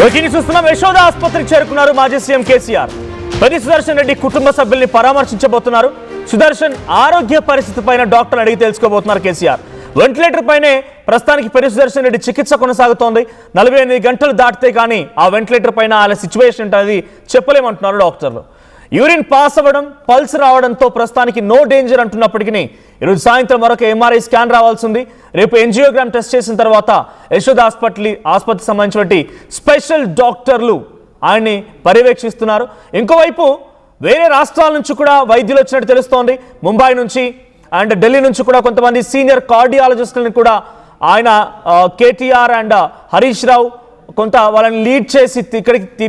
చూస్తున్నాం. యశోద ఆసుపత్రికి చేరుకున్నారు మాజీ సీఎం కేసీఆర్. పెద్ది సుదర్శన్ రెడ్డి కుటుంబ సభ్యుల్ని పరామర్శించబోతున్నారు. సుదర్శన్ ఆరోగ్య పరిస్థితి పైన డాక్టర్ అడిగి తెలుసుకోబోతున్నారు కేసీఆర్. వెంటిలేటర్ పైనే ప్రస్తుతానికి పెద్ది సుదర్శన్ రెడ్డి చికిత్స కొనసాగుతోంది. 48 గంటలు దాటితే కానీ ఆ వెంటిలేటర్ పైన ఆయన సిచ్యువేషన్ ఉంటుంది చెప్పలేమంటున్నారు డాక్టర్లు. యూరిన్ పాస్ అవ్వడం, పల్స్ రావడంతో ప్రస్తుతానికి నో డేంజర్ అంటున్నప్పటికీ ఈరోజు సాయంత్రం మరొక ఎంఆర్ఐ స్కాన్ రావాల్సి ఉంది. రేపు ఎంజియోగ్రామ్ టెస్ట్ చేసిన తర్వాత యశోద ఆసుపత్రికి సంబంధించిన స్పెషల్ డాక్టర్లు ఆయన్ని పర్యవేక్షిస్తున్నారు. ఇంకోవైపు వేరే రాష్ట్రాల నుంచి కూడా వైద్యులు వచ్చినట్టు తెలుస్తోంది. ముంబై నుంచి అండ్ ఢిల్లీ నుంచి కూడా కొంతమంది సీనియర్ కార్డియాలజిస్టులను కూడా ఆయన కేటీఆర్ అండ్ హరీష్ రావు కొంత వాళ్ళని లీడ్ చేసి ఇక్కడికి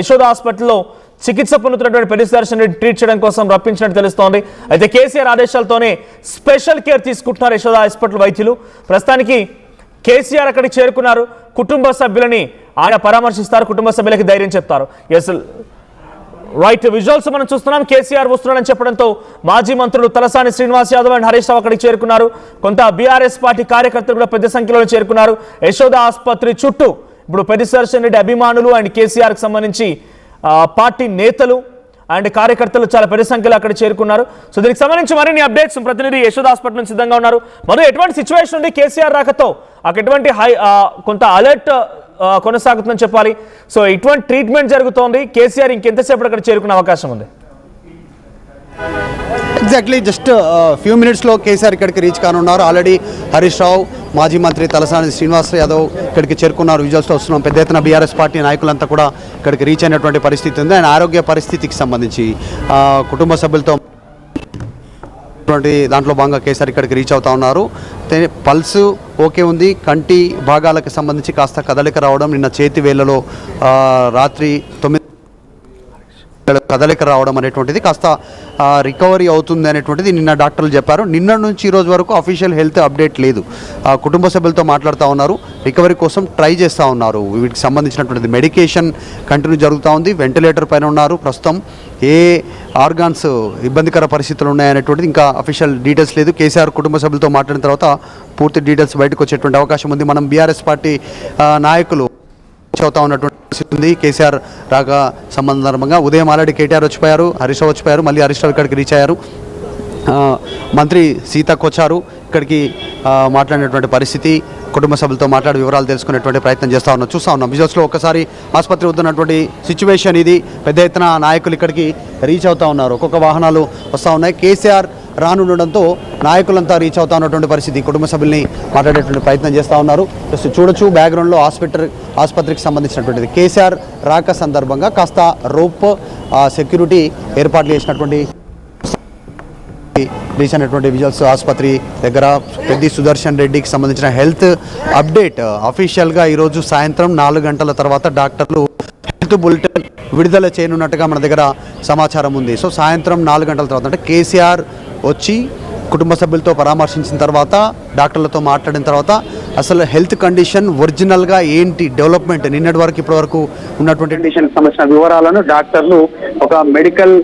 యశోద హాస్పిటల్లో చికిత్స పొందుతున్నటువంటి పెద్ది సుదర్శన్ రెడ్డి ట్రీట్ చేయడం కోసం రప్పించినట్టు తెలుస్తోంది. అయితే కేసీఆర్ ఆదేశాలతోనే స్పెషల్ కేర్ తీసుకుంటున్నారు యశోద హాస్పిటల్ వైద్యులు. ప్రస్తుతానికి కేసీఆర్ అక్కడికి చేరుకున్నారు. కుటుంబ సభ్యులని ఆయన పరామర్శిస్తారు, కుటుంబ సభ్యులకి ధైర్యం చెప్తారు. ఎస్ రైట్, విజువల్స్ మనం చూస్తున్నాం. కేసీఆర్ వస్తున్నాడని చెప్పడంతో మాజీ మంత్రులు తలసాని శ్రీనివాస్ యాదవ్ అండ్ హరీష్ రావు అక్కడికి చేరుకున్నారు. కొంత బీఆర్ఎస్ పార్టీ కార్యకర్తలు కూడా పెద్ద సంఖ్యలో చేరుకున్నారు. యశోద ఆసుపత్రి చుట్టూ ఇప్పుడు పెద్ది సుదర్శన్ రెడ్డి అభిమానులు అండ్ కేసీఆర్కి సంబంధించి పార్టీ నేతలు అండ్ కార్యకర్తలు చాలా పెద్ద సంఖ్యలో అక్కడ చేరుకున్నారు. సో దీనికి సంబంధించి మరిన్ని అప్డేట్స్ ప్రతినిధి యశోద హాస్పిటల్ నుంచి సిద్ధంగా ఉన్నారు. మరి ఎటువంటి సిచ్యువేషన్ ఉంది కేసీఆర్ రాకతో? అక్కడ ఎటువంటి కొంత అలర్ట్ కొనసాగుతుందని చెప్పాలి. సో ఇటువంటి ట్రీట్మెంట్ జరుగుతోంది. కేసీఆర్ ఇంకెంతసేపు అక్కడ చేరుకునే అవకాశం ఉంది? ఎగ్జాక్ట్లీ జస్ట్ ఫ్యూ మినిట్స్లో కేసీఆర్ ఇక్కడికి రీచ్ కానున్నారు. ఆల్రెడీ హరీష్ రావు, మాజీ మంత్రి తలసాని శ్రీనివాస్ యాదవ్ ఇక్కడికి చేరుకున్నారు. విజువల్స్లో వస్తున్నాం. పెద్ద ఎత్తున బీఆర్ఎస్ పార్టీ నాయకులంతా కూడా ఇక్కడికి రీచ్ అయినటువంటి పరిస్థితి ఉంది. ఆయన ఆరోగ్య పరిస్థితికి సంబంధించి కుటుంబ సభ్యులతో దాంట్లో భాగంగా కేసీఆర్ ఇక్కడికి రీచ్ అవుతా ఉన్నారు. పల్స్ ఓకే ఉంది. కంటి భాగాలకు సంబంధించి కాస్త కదలిక రావడం, నిన్న చేతి వేళ్లలో రాత్రి 9 కదలిక రావడం అనేటువంటిది కాస్త రికవరీ అవుతుంది అనేటువంటిది నిన్న డాక్టర్లు చెప్పారు. నిన్న నుంచి ఈ రోజు వరకు అఫీషియల్ హెల్త్ అప్డేట్ లేదు. కుటుంబ సభ్యులతో మాట్లాడుతూ ఉన్నారు, రికవరీ కోసం ట్రై చేస్తూ ఉన్నారు. వీటికి సంబంధించినటువంటిది మెడికేషన్ కంటిన్యూ జరుగుతూ ఉంది. వెంటిలేటర్ పైన ఉన్నారు. ప్రస్తుతం ఏ ఆర్గాన్స్ ఇబ్బందికర పరిస్థితులు ఉన్నాయనేటువంటిది ఇంకా అఫీషియల్ డీటెయిల్స్ లేదు. కేసీఆర్ కుటుంబ సభ్యులతో మాట్లాడిన తర్వాత పూర్తి డీటెయిల్స్ బయటకు వచ్చేటువంటి అవకాశం ఉంది. మనం బీఆర్ఎస్ పార్టీ నాయకులు అవుతా ఉన్నటువంటి పరిస్థితి ఉంది. కేసీఆర్ రాక సందర్భంగా ఉదయం ఆల్రెడీ కేటీఆర్ వచ్చిపోయారు, హరీష్ రావు వచ్చిపోయారు, మళ్ళీ హరీష్ రావు ఇక్కడికి రీచ్ అయ్యారు. మంత్రి సీతకు వచ్చారు. ఇక్కడికి మాట్లాడినటువంటి పరిస్థితి, కుటుంబ సభ్యులతో మాట్లాడి వివరాలు తెలుసుకునేటువంటి ప్రయత్నం చేస్తూ ఉన్నాం. చూస్తూ ఉన్నాం విజువల్స్లో ఒకసారి ఆసుపత్రి వద్దున్నటువంటి సిచ్యువేషన్ ఇది. పెద్ద ఎత్తున నాయకులు ఇక్కడికి రీచ్ అవుతూ ఉన్నారు. ఒక్కొక్క వాహనాలు వస్తూ ఉన్నాయి. కేసీఆర్ రానుండడంతో నాయకులంతా రీచ్ అవుతా ఉన్నటువంటి పరిస్థితి. కుటుంబ సభ్యుల్ని మాట్లాడేటువంటి ప్రయత్నం చేస్తూ ఉన్నారు. జస్ట్ చూడొచ్చు బ్యాక్గ్రౌండ్లో ఆసుపత్రికి సంబంధించినటువంటిది. కేసీఆర్ రాక సందర్భంగా కాస్త రోప్ సెక్యూరిటీ ఏర్పాట్లు చేసినటువంటి రీచ్ అయినటువంటి విజువల్స్ ఆసుపత్రి దగ్గర. పెద్ది సుదర్శన్ రెడ్డికి సంబంధించిన హెల్త్ అప్డేట్ అఫీషియల్గా ఈరోజు సాయంత్రం 4 గంటల తర్వాత డాక్టర్లు హెల్త్ బులెటిన్ విడుదల చేయనున్నట్టుగా మన దగ్గర సమాచారం ఉంది. సో సాయంత్రం 4 గంటల తర్వాత అంటే కేసీఆర్ వచ్చి కుటుంబ సభ్యులతో పరామర్శించిన తర్వాత, డాక్టర్లతో మాట్లాడిన తర్వాత అసలు హెల్త్ కండిషన్ ఒరిజినల్గా ఏంటి, డెవలప్మెంట్ నిన్నటి వరకు ఇప్పటి వరకు ఉన్నటువంటి కండిషన్కి సంబంధించిన వివరాలను డాక్టర్లు ఒక మెడికల్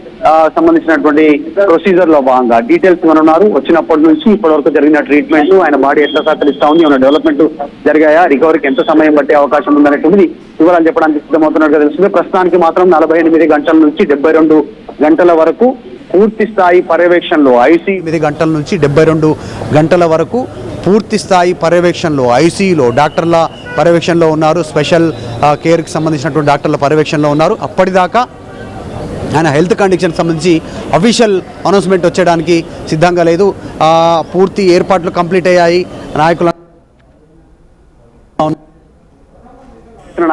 సంబంధించినటువంటి ప్రొసీజర్లో భాగంగా డీటెయిల్స్ ఇవ్వనున్నారు. వచ్చినప్పటి నుంచి ఇప్పటి వరకు జరిగిన ట్రీట్మెంట్, ఆయన బాడీ ఎట్లా సహకరిస్తా ఉంది, ఏమైనా డెవలప్మెంట్ జరిగాయా, రికవరీకి ఎంత సమయం పట్టే అవకాశం ఉందనేటువంటిది వివరాలు చెప్పడానికి సిద్ధమవుతున్నట్టుగా తెలుస్తుంది. ప్రస్తుతానికి మాత్రం 48 గంటల నుంచి 72 గంటల వరకు పూర్తి స్థాయి పర్యవేక్షణలో 8 గంటల నుంచి 72 గంటల వరకు పూర్తి స్థాయి పర్యవేక్షణలో ఐసీయూలో డాక్టర్ల పర్యవేక్షణలో ఉన్నారు. స్పెషల్ కేర్కి సంబంధించినటువంటి డాక్టర్ల పర్యవేక్షణలో ఉన్నారు. అప్పటిదాకా ఆయన హెల్త్ కండిషన్ సంబంధించి అఫీషియల్ అనౌన్స్మెంట్ వచ్చేయడానికి సిద్ధంగా లేదు. పూర్తి ఏర్పాట్లు కంప్లీట్ అయ్యాయి.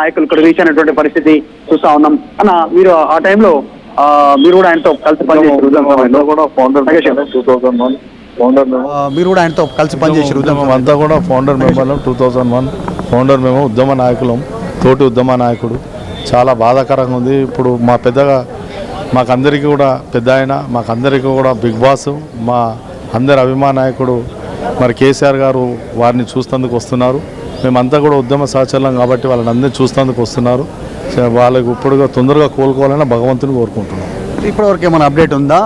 నాయకులు ఇక్కడ రీచ్ అయినటువంటి పరిస్థితి చూస్తా ఉన్నాం. అన్న, మీరు ఆ టైంలో మీరు కూడా ఆయనతో కలిసి పనిచేసారు. మీరు కూడా ఆయనతో కలిసి పనిచేసారు. అంతా కూడా ఫౌండర్ మెంబర్లం. 2001 ఫౌండర్ మేము, ఉద్యమ నాయకులం, తోటి ఉద్యమ నాయకుడు. చాలా బాధాకరంగా ఉంది. ఇప్పుడు మాకందరికీ కూడా పెద్ద ఆయన, మాకందరికీ కూడా బిగ్ బాస్, మా అందరి అభిమాన నాయకుడు మరి కేసీఆర్ గారు వారిని చూస్తేందుకు వస్తున్నారు. మేమంతా కూడా ఉద్యమ సహచరులం కాబట్టి వాళ్ళని అందరినీ చూస్తేందుకు వస్తున్నారు. వాళ్ళకి ఇప్పుడు తొందరగా కోలుకోవాలని భగవంతుని కోరుకుంటున్నాం. ఇప్పటివరకు ఏమైనా అప్డేట్ ఉందా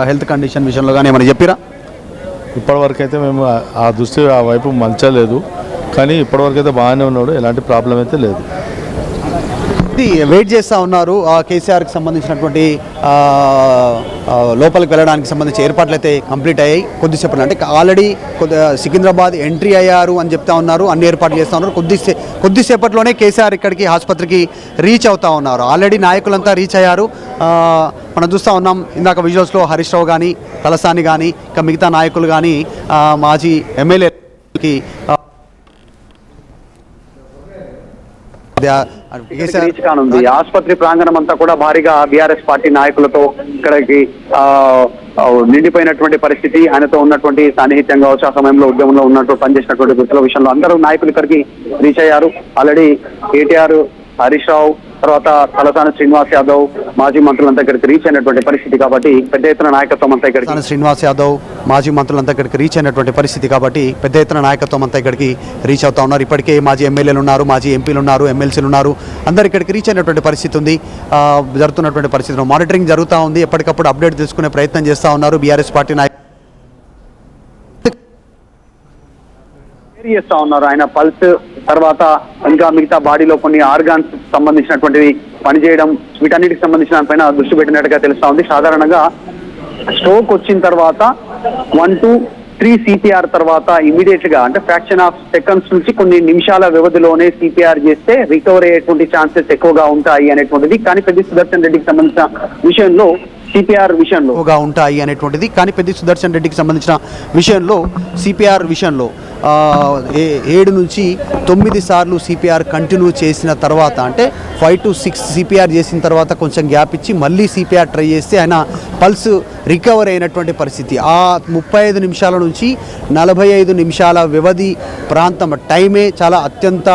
హెల్త్ కండిషన్ విషయంలో కానీ ఏమైనా చెప్పిరా? ఇప్పటివరకు అయితే మేము ఆ దృష్టి ఆ వైపు మలచలేదు, కానీ ఇప్పటివరకు అయితే బాగానే ఉన్నాడు. ఎలాంటి ప్రాబ్లం అయితే లేదు. వెయిట్ చేస్తూ ఉన్నారు కేసీఆర్కి సంబంధించినటువంటి లోపలికి వెళ్ళడానికి సంబంధించి ఏర్పాట్లు అయితే కంప్లీట్ అయ్యాయి కొద్దిసేపట్లో. అంటే ఆల్రెడీ సికింద్రాబాద్ ఎంట్రీ అయ్యారు అని చెప్తా ఉన్నారు, అన్ని ఏర్పాట్లు చేస్తూ ఉన్నారు. కొద్దిసేపట్లోనే కేసీఆర్ ఇక్కడికి ఆసుపత్రికి రీచ్ అవుతూ ఉన్నారు. ఆల్రెడీ నాయకులంతా రీచ్ అయ్యారు. మనం చూస్తూ ఉన్నాం ఇందాక విజువల్స్లో హరీష్ రావు కానీ, తలసాని కానీ, ఇంకా మిగతా నాయకులు కానీ, మాజీ ఎమ్మెల్యేకి ఆసుపత్రి ప్రాంగణం అంతా కూడా భారీగా బీఆర్ఎస్ పార్టీ నాయకులతో ఇక్కడికి నిండిపోయినటువంటి పరిస్థితి. ఆయనతో ఉన్నటువంటి సాన్నిహిత్యం కావచ్చు, ఆ సమయంలో ఉద్యమంలో ఉన్నట్టు పనిచేసినటువంటి గుర్తుల విషయంలో అందరూ నాయకులు ఇక్కడికి రీచ్ అయ్యారు. ఆల్రెడీ కేటీఆర్, హరీష్ రావు, తర్వాత తలసాని శ్రీనివాస్ యాదవ్, మాజీ మంత్రులంతా ఇక్కడికి రీచ్ అయినటువంటి పరిస్థితి. కాబట్టి పెద్ద ఎత్తున నాయకత్వం అంతా ఇక్కడికి శ్రీనివాస్ యాదవ్, మాజీ మంత్రులంతా ఇక్కడికి రీచ్ అయినటువంటి పరిస్థితి. కాబట్టి పెద్ద ఎత్తున నాయకత్వం అంతా ఇక్కడికి రీచ్ అవుతా ఉన్నారు. ఇప్పటికే మాజీ ఎమ్మెల్యేలు ఉన్నారు, మాజీ ఎంపీలు ఉన్నారు, ఎమ్మెల్సీలు ఉన్నారు, అందరు ఇక్కడికి రీచ్ అయినటువంటి పరిస్థితి ఉంది. జరుగుతున్నటువంటి పరిస్థితిలో మానిటరింగ్ జరుగుతూ ఉంది. ఎప్పటికప్పుడు అప్డేట్ తీసుకునే ప్రయత్నం చేస్తూ ఉన్నారు బీఆర్ఎస్ పార్టీ నాయకులు. చేస్తా ఉన్నారు ఆయన పల్స్, తర్వాత ఇంకా మిగతా బాడీలో కొన్ని ఆర్గాన్స్ సంబంధించినటువంటివి పనిచేయడం, వీటన్నిటికి సంబంధించిన దానిపైన దృష్టి పెట్టినట్టుగా తెలుస్తా ఉంది. సాధారణంగా స్ట్రోక్ వచ్చిన తర్వాత 1 to 3 CPR తర్వాత ఇమీడియట్ గా, అంటే ఫ్రాక్షన్ ఆఫ్ సెకండ్స్ నుంచి కొన్ని నిమిషాల వ్యవధిలోనే CPR చేస్తే రికవర్ అయ్యేటువంటి ఛాన్సెస్ ఎక్కువగా ఉంటాయి అనేటువంటిది. కానీ పెద్ద సుదర్శన్ రెడ్డికి సంబంధించిన విషయంలో CPR విషయంలో ఉంటాయి అనేటువంటిది. కానీ పెద్ద సుదర్శన్ రెడ్డికి సంబంధించిన విషయంలో CPR విషయంలో 7 నుంచి 9 సార్లు CPR కంటిన్యూ చేసిన తర్వాత, అంటే 5 to 6 CPR చేసిన తర్వాత కొంచెం గ్యాప్ ఇచ్చి మళ్ళీ CPR ట్రై చేస్తే ఆయన పల్స్ రికవర్ అయినటువంటి పరిస్థితి. ఆ 35 నిమిషాల నుంచి 45 నిమిషాల వ్యవధి ప్రాంతం టైమే చాలా అత్యంత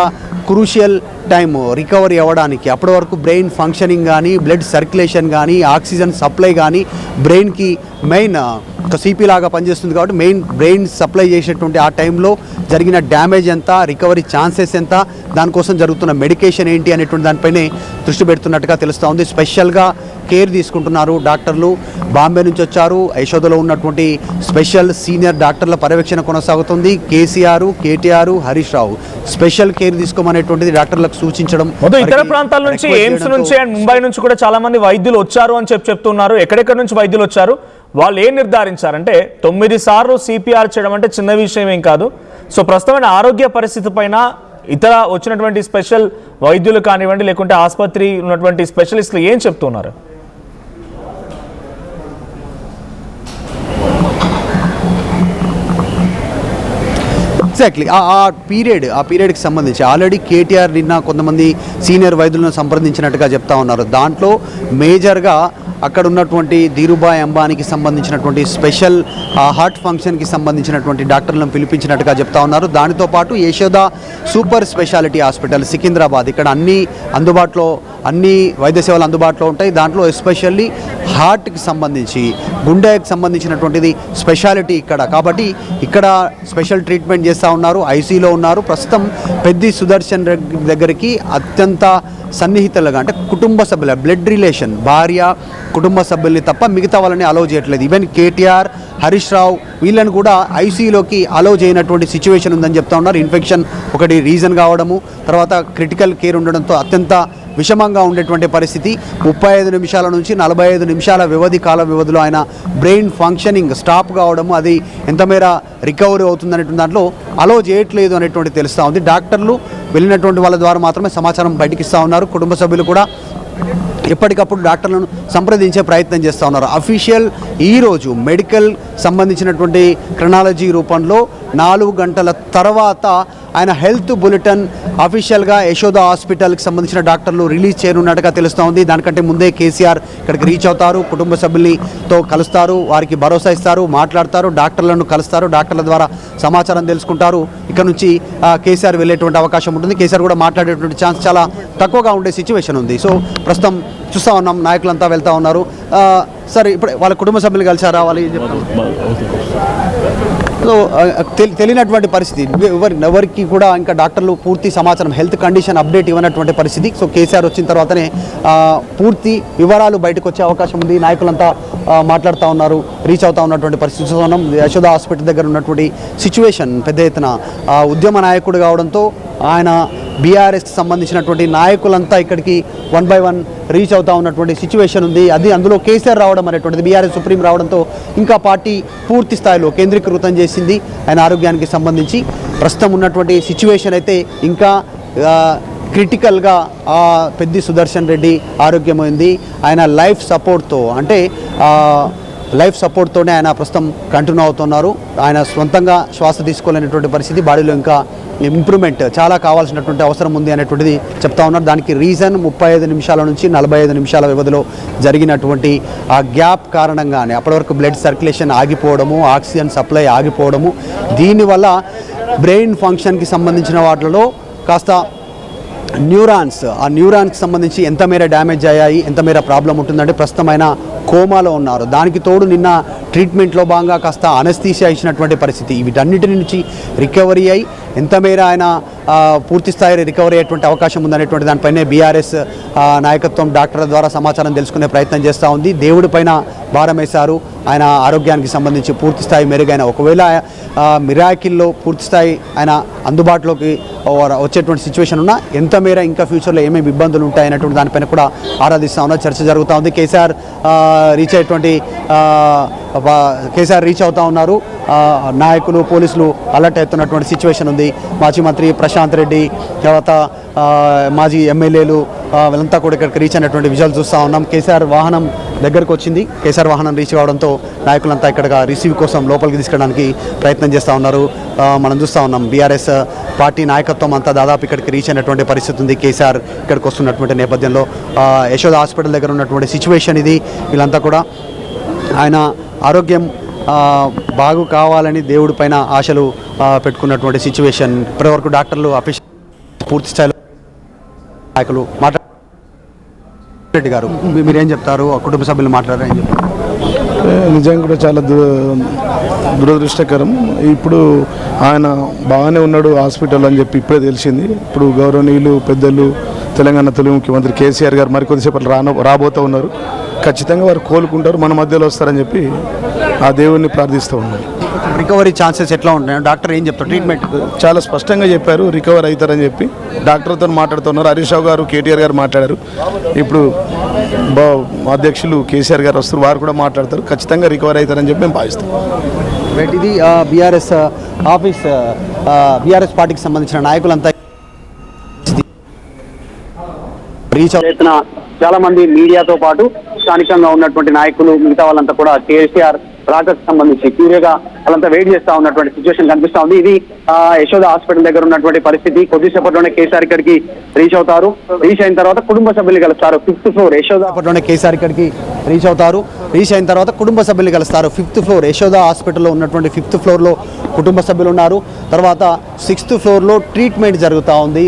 క్రూషియల్ టైం రికవరీ అవ్వడానికి. అప్పటి వరకు బ్రెయిన్ ఫంక్షనింగ్ కానీ, బ్లడ్ సర్క్యులేషన్ కానీ, ఆక్సిజన్ సప్లై కానీ బ్రెయిన్కి మెయిన్ ఒక CP లాగా పనిచేస్తుంది. కాబట్టి మెయిన్ బ్రెయిన్ సప్లై చేసేటువంటి ఆ టైంలో జరిగిన డ్యామేజ్ ఎంత, రికవరీ ఛాన్సెస్ ఎంత, దానికోసం జరుగుతున్న మెడికేషన్ ఏంటి అనేటువంటి దానిపైనే దృష్టి పెడుతున్నట్టుగా తెలుస్తూ ఉంది. స్పెషల్గా కేర్ తీసుకుంటున్నారు డాక్టర్లు. బాంబే నుంచి వచ్చారు. యశోదలో ఉన్నటువంటి స్పెషల్ సీనియర్ డాక్టర్ల పర్యవేక్షణ కొనసాగుతుంది. కేసీఆర్, కేటీఆర్, హరీష్ రావు స్పెషల్ కేర్ తీసుకోమనేటువంటిది డాక్టర్లకు సూచించడం. ఇతర ప్రాంతాల నుంచి, ఎయిమ్స్ నుంచి అండ్ ముంబై నుంచి కూడా చాలా మంది వైద్యులు వచ్చారు అని చెప్తున్నారు. ఎక్కడెక్కడ నుంచి వైద్యులు వచ్చారు, వాళ్ళు ఏం నిర్ధారించారంటే 9 సార్లు CPR చేయడం అంటే చిన్న విషయం ఏం కాదు. సో ప్రస్తుతమైన ఆరోగ్య పరిస్థితి పైన ఇతర వచ్చినటువంటి స్పెషల్ వైద్యులు కానివ్వండి, లేకుంటే ఆసుపత్రి ఉన్నటువంటి స్పెషలిస్టులు ఏం చెప్తున్నారు? ఎగ్జాక్ట్లీ ఆ పీరియడ్కి సంబంధించి ఆల్రెడీ కేటీఆర్ నిన్న కొంతమంది సీనియర్ వైద్యులను సంప్రదించినట్టుగా చెప్తా ఉన్నారు. దాంట్లో మేజర్గా అక్కడ ఉన్నటువంటి ధీరుభాయ్ అంబానీకి సంబంధించినటువంటి స్పెషల్ హార్ట్ ఫంక్షన్కి సంబంధించినటువంటి డాక్టర్లను పిలిపించినట్టుగా చెప్తా ఉన్నారు. దానితో పాటు Yashoda super speciality hospital Secunderabad, ఇక్కడ అన్ని వైద్య సేవలు అందుబాటులో ఉంటాయి. దాంట్లో ఎస్పెషల్లీ హార్ట్కి సంబంధించి, గుండెకి సంబంధించినటువంటిది స్పెషాలిటీ ఇక్కడ. కాబట్టి ఇక్కడ స్పెషల్ ట్రీట్మెంట్ చేస్తూ ఉన్నారు. ఐసీలో ఉన్నారు. ప్రస్తుతం పెద్ది సుదర్శన్ రెడ్డి దగ్గరికి అత్యంత సన్నిహితులుగా, అంటే కుటుంబ సభ్యుల బ్లడ్ రిలేషన్, భార్య కుటుంబ సభ్యుల్ని తప్ప మిగతా వాళ్ళని అలౌ చేయట్లేదు. ఈవెన్ కేటీఆర్, హరీష్ రావు వీళ్ళని కూడా ఐసీయూలోకి అలౌ చేయనటువంటి సిచ్యువేషన్ ఉందని చెప్తా ఉన్నారు. ఇన్ఫెక్షన్ ఒకటి రీజన్ కావడము, తర్వాత క్రిటికల్ కేర్ ఉండడంతో అత్యంత విషమంగా ఉండేటువంటి పరిస్థితి. 35 నిమిషాల నుంచి 45 నిమిషాల కాల వ్యవధిలో ఆయన బ్రెయిన్ ఫంక్షనింగ్ స్టాప్ కావడము, అది ఎంత మేర రికవరీ అవుతుందనేటువంటి దాంట్లో అలో చేయట్లేదు అనేటువంటి తెలుస్తూ ఉంది. డాక్టర్లు వెళ్ళినటువంటి వాళ్ళ ద్వారా మాత్రమే సమాచారం బయటికి ఇస్తూ ఉన్నారు. కుటుంబ సభ్యులు కూడా ఎప్పటికప్పుడు డాక్టర్లను సంప్రదించే ప్రయత్నం చేస్తూ ఉన్నారు. అఫీషియల్ ఈరోజు మెడికల్ సంబంధించినటువంటి క్రొనాలజీ రూపంలో 4 గంటల తర్వాత ఆయన హెల్త్ బులెటిన్ అఫీషియల్గా యశోద హాస్పిటల్కి సంబంధించిన డాక్టర్లు రిలీజ్ చేయనున్నట్టుగా తెలుస్తూ ఉంది. దానికంటే ముందే కేసీఆర్ ఇక్కడికి రీచ్ అవుతారు, కుటుంబ సభ్యులతో కలుస్తారు, వారికి భరోసా ఇస్తారు, మాట్లాడతారు, డాక్టర్లను కలుస్తారు, డాక్టర్ల ద్వారా సమాచారం తెలుసుకుంటారు. ఇక్కడ నుంచి కేసీఆర్ వెళ్ళేటువంటి అవకాశం ఉంటుంది. కేసీఆర్ కూడా మాట్లాడేటువంటి ఛాన్స్ చాలా తక్కువగా ఉండే సిచ్యువేషన్ ఉంది. సో ప్రస్తుతం చూస్తూ ఉన్నాం, నాయకులంతా వెళ్తూ ఉన్నారు. సరే, ఇప్పుడు వాళ్ళ కుటుంబ సభ్యులు కలిసారా? వాళ్ళు ఏం చెప్తారు? సో తెలియనటువంటి పరిస్థితి, ఎవరికి కూడా ఇంకా డాక్టర్లు పూర్తి సమాచారం, హెల్త్ కండిషన్ అప్డేట్ ఇవ్వనటువంటి పరిస్థితి. సో కేసీఆర్ వచ్చిన తర్వాతనే పూర్తి వివరాలు బయటకు వచ్చే అవకాశం ఉంది. నాయకులంతా మాట్లాడుతూ ఉన్నారు, రీచ్ అవుతూ ఉన్నటువంటి పరిస్థితి ఉన్నాం. యశోద హాస్పిటల్ దగ్గర ఉన్నటువంటి సిచ్యువేషన్ పెద్ద ఎత్తున ఉద్యమ నాయకుడు కావడంతో ఆయన బీఆర్ఎస్కి సంబంధించినటువంటి నాయకులంతా ఇక్కడికి 1 by 1 రీచ్ అవుతా ఉన్నటువంటి సిచ్యువేషన్ ఉంది. అందులో కేసీఆర్ రావడం అనేటువంటిది, బీఆర్ఎస్ సుప్రీం రావడంతో ఇంకా పార్టీ పూర్తి స్థాయిలో కేంద్రీకృతం చేసింది ఆయన ఆరోగ్యానికి సంబంధించి. ప్రస్తుతం ఉన్నటువంటి సిచ్యువేషన్ అయితే ఇంకా క్రిటికల్గా పెద్ది సుదర్శన్ రెడ్డి ఆరోగ్యమైంది. ఆయన లైఫ్ సపోర్ట్తోనే ఆయన ప్రస్తుతం కంటిన్యూ అవుతున్నారు. ఆయన సొంతంగా శ్వాస తీసుకోలేనటువంటి పరిస్థితి, బాడీలో ఇంకా ఇంప్రూవ్మెంట్ చాలా కావాల్సినటువంటి అవసరం ఉంది అనేటువంటిది చెప్తా ఉన్నారు. దానికి రీజన్ 35 నిమిషాల నుంచి 45 నిమిషాల వ్యవధిలో జరిగినటువంటి ఆ గ్యాప్ కారణంగానే అప్పటి వరకు బ్లడ్ సర్క్యులేషన్ ఆగిపోవడము, ఆక్సిజన్ సప్లై ఆగిపోవడము, దీనివల్ల బ్రెయిన్ ఫంక్షన్కి సంబంధించిన వాటిలో కాస్త న్యూరాన్స్కి సంబంధించి ఎంత మేర డ్యామేజ్ అయ్యాయి, ఎంత మేర ప్రాబ్లం ఉంటుందంటే ప్రస్తుతం ఆయన కోమాలో ఉన్నారు. దానికి తోడు నిన్న ట్రీట్మెంట్లో భాగంగా కాస్త అనస్థీసియా ఇచ్చినటువంటి పరిస్థితి. వీటన్నిటి నుంచి రికవరీ అయ్యి ఎంత మేర ఆయన పూర్తి స్థాయి రికవరీ అయ్యేటువంటి అవకాశం ఉందనేటువంటి దానిపైనే బీఆర్ఎస్ నాయకత్వం డాక్టర్ల ద్వారా సమాచారం తెలుసుకునే ప్రయత్నం చేస్తూ ఉంది. దేవుడి పైన భారం వేశారు. ఆయన ఆరోగ్యానికి సంబంధించి పూర్తి స్థాయి మెరుగైన, ఒకవేళ మిరాకిల్లో పూర్తి స్థాయి ఆయన అందుబాటులోకి వచ్చేటువంటి సిచ్యువేషన్ ఉన్నా ఎంత మేర ఇంకా ఫ్యూచర్లో ఏమేమి ఇబ్బందులు ఉంటాయనేటువంటి దానిపైన కూడా ఆరాధిస్తూ ఉన్నా, చర్చ జరుగుతూ ఉంది. కేసీఆర్ రీచ్ అవుతూ ఉన్నారు. నాయకులు, పోలీసులు అలర్ట్ అవుతున్నటువంటి సిచ్యువేషన్ ఉంది. మాజీ మంత్రి ప్రశాంత్ రెడ్డి, తర్వాత మాజీ ఎమ్మెల్యేలు వీళ్ళంతా కూడా ఇక్కడికి రీచ్ అయినటువంటి విజువల్ చూస్తూ ఉన్నాం. కేసీఆర్ వాహనం దగ్గరకు వచ్చింది. కేసీఆర్ వాహనం రీచ్ కావడంతో నాయకులంతా ఇక్కడ రిసీవ్ కోసం లోపలికి తీసుకెళ్ళడానికి ప్రయత్నం చేస్తూ ఉన్నారు. మనం చూస్తూ ఉన్నాం బీఆర్ఎస్ పార్టీ నాయకత్వం అంతా దాదాపు ఇక్కడికి రీచ్ అయినటువంటి పరిస్థితి ఉంది. కేసీఆర్ ఇక్కడికి వస్తున్నటువంటి నేపథ్యంలో యశోద హాస్పిటల్ దగ్గర ఉన్నటువంటి సిచ్యువేషన్ ఇది. వీళ్ళంతా కూడా ఆయన ఆరోగ్యం బాగు కావాలని దేవుడి పైన ఆశలు పెట్టుకున్నటువంటి సిచ్యువేషన్. ఇప్పటివరకు డాక్టర్లు అఫీషియల్ పూర్తి స్థాయిలో నాయకులు రెడ్డి గారు మీరేం చెప్తారు? కుటుంబ సభ్యులు మాట్లాడారు, ఏం చెప్తారు? నిజంగా కూడా చాలా దురదృష్టకరం. ఇప్పుడు ఆయన బాగానే ఉన్నాడు హాస్పిటల్ అని చెప్పి ఇప్పుడే తెలిసింది. ఇప్పుడు గౌరవనీయులు పెద్దలు తెలంగాణ తొలి ముఖ్యమంత్రి కేసీఆర్ గారు మరికొద్దిసేపట్లో రాబోతూ ఉన్నారు. ఖచ్చితంగా వారు కోలుకుంటారు, మన మధ్యలో వస్తారని చెప్పి ఆ దేవుడిని ప్రార్థిస్తూ ఉన్నారు. రికవరీ ఛాన్సెస్ ఎట్లా ఉంటాయి? డాక్టర్ ఏం చెప్తారు? ట్రీట్మెంట్ చాలా స్పష్టంగా చెప్పారు, రికవర్ అవుతారని చెప్పి డాక్టర్తో మాట్లాడుతున్నారు. హరీష్ రావు గారు, కేటీఆర్ గారు మాట్లాడారు. ఇప్పుడు అధ్యక్షులు కేసీఆర్ గారు వస్తారు, వారు కూడా మాట్లాడతారు. ఖచ్చితంగా రికవర్ అవుతారని చెప్పి మేము భావిస్తాం. ఇది బీఆర్ఎస్ ఆఫీస్, బీఆర్ఎస్ పార్టీకి సంబంధించిన నాయకులంతా రీచ్ అవుతున్న చాలా మంది మీడియాతో పాటు స్థానికంగా ఉన్నటువంటి నాయకులు, మిగతా వాళ్ళంతా కూడా కేసీఆర్ రాకకు సంబంధించి క్యూరియగా వాళ్ళంతా వెయిట్ చేస్తా ఉన్నటువంటి సిచ్యువేషన్ కనిపిస్తా ఉంది. ఇది యశోద హాస్పిటల్ దగ్గర ఉన్నటువంటి పరిస్థితి. కొద్దిసేపట్లోనే కేసీఆర్ ఇక్కడికి రీచ్ అవుతారు. రీచ్ అయిన తర్వాత కుటుంబ సభ్యులు కలుస్తారు. 5th ఫ్లోర్ యశోద కేసీఆర్ ఇక్కడికి రీచ్ అవుతారు. రీచ్ అయిన తర్వాత కుటుంబ సభ్యులు కలుస్తారు. 5th ఫ్లోర్ యశోద హాస్పిటల్లో ఉన్నటువంటి 5th ఫ్లోర్లో కుటుంబ సభ్యులు ఉన్నారు. తర్వాత 6th ఫ్లోర్లో ట్రీట్మెంట్ జరుగుతూ ఉంది.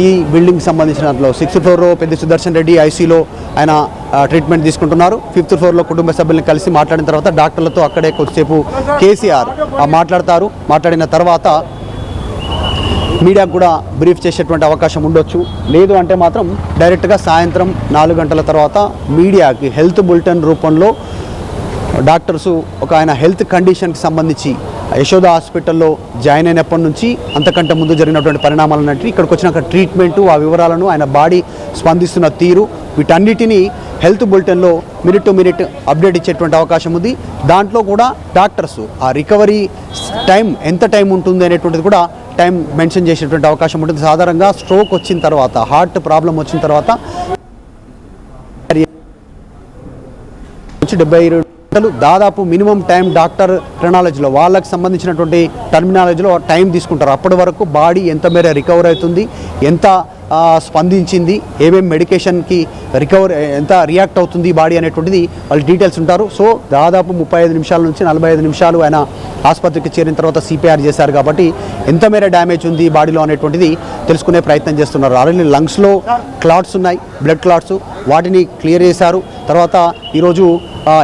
ఈ బిల్డింగ్ సంబంధించిన దాంట్లో 6th ఫ్లోర్లో పెద్ది సుదర్శన్ రెడ్డి ఐసీలో ఆయన ట్రీట్మెంట్ తీసుకుంటున్నారు. 5th ఫ్లోర్లో కుటుంబ సభ్యులను కలిసి మాట్లాడిన తర్వాత డాక్టర్లతో అక్కడే కొద్దిసేపు కేసీఆర్ మాట్లాడతారు. మాట్లాడిన తర్వాత మీడియాకు కూడా బ్రీఫ్ చేసేటువంటి అవకాశం ఉండొచ్చు. లేదు అంటే మాత్రం డైరెక్ట్గా సాయంత్రం 4 గంటల తర్వాత మీడియాకి హెల్త్ బులెటిన్ రూపంలో డాక్టర్సు ఆయన హెల్త్ కండిషన్కి సంబంధించి యశోద హాస్పిటల్లో జాయిన్ అయినప్పటి నుంచి అంతకంటే ముందు జరిగినటువంటి పరిణామాలన్నింటినీ ఇక్కడికి వచ్చినాక ట్రీట్మెంటు, ఆ వివరాలను, ఆయన బాడీ స్పందిస్తున్న తీరు, వీటన్నిటినీ హెల్త్ బులెటిన్లో మినిట్ టు మినిట్ అప్డేట్ ఇచ్చేటువంటి అవకాశం ఉంది. దాంట్లో కూడా డాక్టర్స్ ఆ రికవరీ టైం ఎంత టైం ఉంటుంది అనేటువంటిది కూడా టైం మెన్షన్ చేసేటువంటి అవకాశం ఉంటుంది. సాధారణంగా స్ట్రోక్ వచ్చిన తర్వాత, హార్ట్ ప్రాబ్లం వచ్చిన తర్వాత 72 గంటలు దాదాపు మినిమం టైం డాక్టర్ టెర్మినాలజీలో, వాళ్ళకి సంబంధించినటువంటి టర్మినాలజీలో టైం తీసుకుంటారు. అప్పటి వరకు బాడీ ఎంత మేర రికవర్ అవుతుంది, ఎంత స్పందించింది, ఏమేమి మెడికేషన్కి ఎంత రియాక్ట్ అవుతుంది బాడీ అనేటువంటిది వాళ్ళు డీటెయిల్స్ ఉంటారు. సో దాదాపు 35 నిమిషాల నుంచి 45 నిమిషాలు ఆయన ఆసుపత్రికి చేరిన తర్వాత సిపిఆర్ చేశారు. కాబట్టి ఎంత మేర డ్యామేజ్ ఉంది బాడీలో అనేటువంటిది తెలుసుకునే ప్రయత్నం చేస్తున్నారు. ఆల్రెడీ లంగ్స్లో క్లాట్స్ ఉన్నాయి, బ్లడ్ క్లాట్స్, వాటిని క్లియర్ చేశారు. తర్వాత ఈరోజు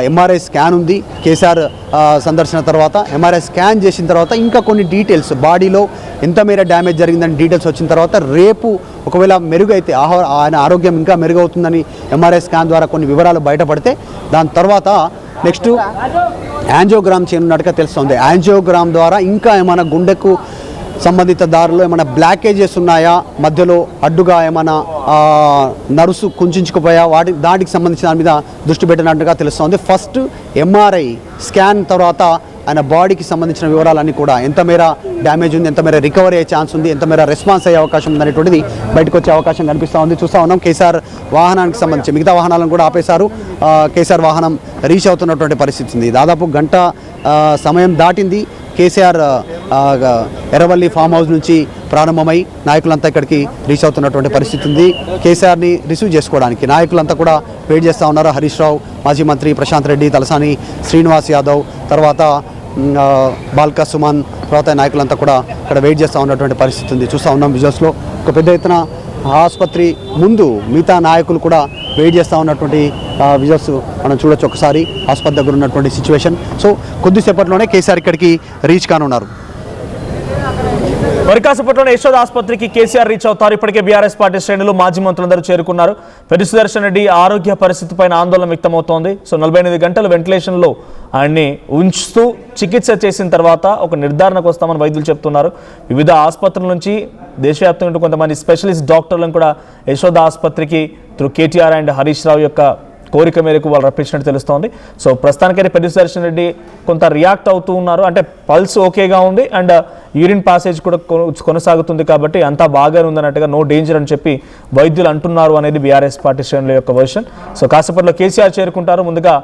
ఎంఆర్ఐ స్కాన్ ఉంది. కేసీఆర్ సందర్శన తర్వాత ఎంఆర్ఐ స్కాన్ చేసిన తర్వాత ఇంకా కొన్ని డీటెయిల్స్ బాడీలో ఎంత మేర డ్యామేజ్ జరిగిందని డీటెయిల్స్ వచ్చిన తర్వాత రేపు ఒకవేళ మెరుగైతే, ఆయన ఆరోగ్యం ఇంకా మెరుగవుతుందని ఎంఆర్ఐ స్కాన్ ద్వారా కొన్ని వివరాలు బయటపడితే దాని తర్వాత నెక్స్ట్ యాంజియోగ్రామ్ చేయనున్నట్టుగా తెలుస్తుంది. యాంజియోగ్రామ్ ద్వారా ఇంకా ఏమైనా గుండెకు సంబంధిత దారిలో ఏమైనా బ్లాకేజెస్ ఉన్నాయా, మధ్యలో అడ్డుగా ఏమైనా నర్సు కుంచుకుపోయా, దానికి సంబంధించిన దాని మీద దృష్టి పెట్టినట్టుగా తెలుస్తోంది. ఫస్ట్ ఎంఆర్ఐ స్కాన్ తర్వాత ఆయన బాడీకి సంబంధించిన వివరాలన్నీ కూడా ఎంత మేర డ్యామేజ్ ఉంది, ఎంత మేర రికవరీ అయ్యే ఛాన్స్ ఉంది, ఎంత మేర రెస్పాన్స్ అయ్యే అవకాశం ఉంది అనేటువంటిది బయటకు వచ్చే అవకాశం కనిపిస్తూ ఉంది. చూస్తూ ఉన్నాం కేసీఆర్ వాహనానికి సంబంధించి మిగతా వాహనాలను కూడా ఆపేశారు. కేసీఆర్ వాహనం రీచ్ అవుతున్నటువంటి పరిస్థితి ఉంది. దాదాపు గంట సమయం దాటింది. కేసీఆర్ ఎర్రవల్లి ఫామ్ హౌస్ నుంచి ప్రారంభమై నాయకులంతా ఇక్కడికి రీచ్ అవుతున్నటువంటి పరిస్థితి ఉంది. కేసీఆర్ని రిసీవ్ చేసుకోవడానికి నాయకులంతా కూడా వెయిట్ చేస్తూ ఉన్నారు. హరీష్ రావు, మాజీ మంత్రి ప్రశాంత్ రెడ్డి, తలసాని శ్రీనివాస్ యాదవ్, తర్వాత బాల్కా సుమన్, తర్వాత నాయకులంతా కూడా ఇక్కడ వెయిట్ చేస్తూ ఉన్నటువంటి పరిస్థితి ఉంది. చూస్తూ ఉన్నాం విజువల్స్లో ఒక పెద్ద ఎత్తున ఆసుపత్రి ముందు మిగతా నాయకులు కూడా వెయిట్ చేస్తూ ఉన్నటువంటి విజువల్స్ మనం చూడొచ్చు. ఒకసారి ఆసుపత్రి దగ్గర ఉన్నటువంటి సిచ్యువేషన్. సో కొద్దిసేపట్లోనే కేసీఆర్ ఇక్కడికి రీచ్ కానున్నారు. మరి కాసేపట్లోనే యశోద ఆసుపత్రికి కేసీఆర్ రీచ్ అవుతారు. ఇప్పటికే బీఆర్ఎస్ పార్టీ శ్రేణులు, మాజీ మంత్రులందరూ చేరుకున్నారు. పెద్ది సుదర్శన్ రెడ్డి ఆరోగ్య పరిస్థితిపైన ఆందోళన వ్యక్తమవుతోంది. సో 48 గంటలు వెంటిలేషన్లో ఆయన్ని ఉంచుతూ చికిత్స చేసిన తర్వాత ఒక నిర్ధారణకు వస్తామని వైద్యులు చెప్తున్నారు. వివిధ ఆసుపత్రుల నుంచి దేశవ్యాప్తంగా కొంతమంది స్పెషలిస్ట్ డాక్టర్లను కూడా యశోద ఆసుపత్రికి త్రూ కేటీఆర్ అండ్ హరీష్ రావు యొక్క కోరిక మేరకు వాళ్ళు రప్పించినట్టు తెలుస్తోంది. సో ప్రస్తుతానికైతే పెద్ది సుదర్శన్ రెడ్డి కొంత రియాక్ట్ అవుతూ ఉన్నారు. అంటే పల్స్ ఓకేగా ఉంది అండ్ యూరిన్ పాసేజ్ కూడా కొనసాగుతుంది కాబట్టి అంతా బాగానే ఉందన్నట్టుగా, నో డేంజర్ అని చెప్పి వైద్యులు అంటున్నారు అనేది బీఆర్ఎస్ పార్టీ శ్రేణుల యొక్క వర్షన్. సో కాసేపట్లో కేసీఆర్ చేరుకుంటారు. ముందుగా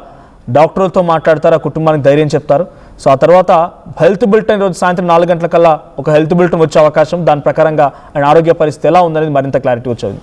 డాక్టర్లతో మాట్లాడతారు, ఆ కుటుంబానికి ధైర్యం చెప్తారు. సో ఆ తర్వాత హెల్త్ బులెటిన్ రోజు సాయంత్రం 4 గంటల కల్లా ఒక హెల్త్ బులెటిన్ వచ్చే అవకాశం, దాని ప్రకారంగా ఆయన ఆరోగ్య పరిస్థితి ఎలా ఉందనేది మరింత క్లారిటీ వచ్చేది.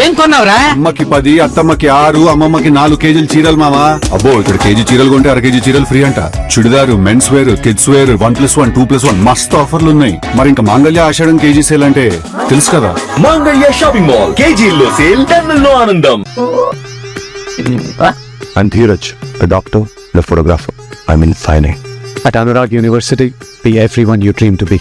ఏం కొన్నావురా? అమ్మకి 10, అత్తమ్మకి 6, అమ్మమ్మకి 4 కేజీలు చీరలు మావా. అబ్బో ఇక్కడ కేజీ చీరలు కొంటే అర కేజీ చీరలు ఫ్రీ అంట. Churidar, men's wear, kids wear 1+1, 2+1 మస్తు ఆఫర్లు ఉన్నాయి. మరి ఇంకా మాంగళ్య ఆషాఢం కేజీ సేల్ అంటే తెలుసు కదా. మాంగళ్య షాపింగ్ మాల్ కేజీల్లో సేల్, టన్నుల్లో ఆనందం. I'm Dheeraj, a doctor and a photographer. I'm in fine art. At Anurag University, be everyone you dream to be.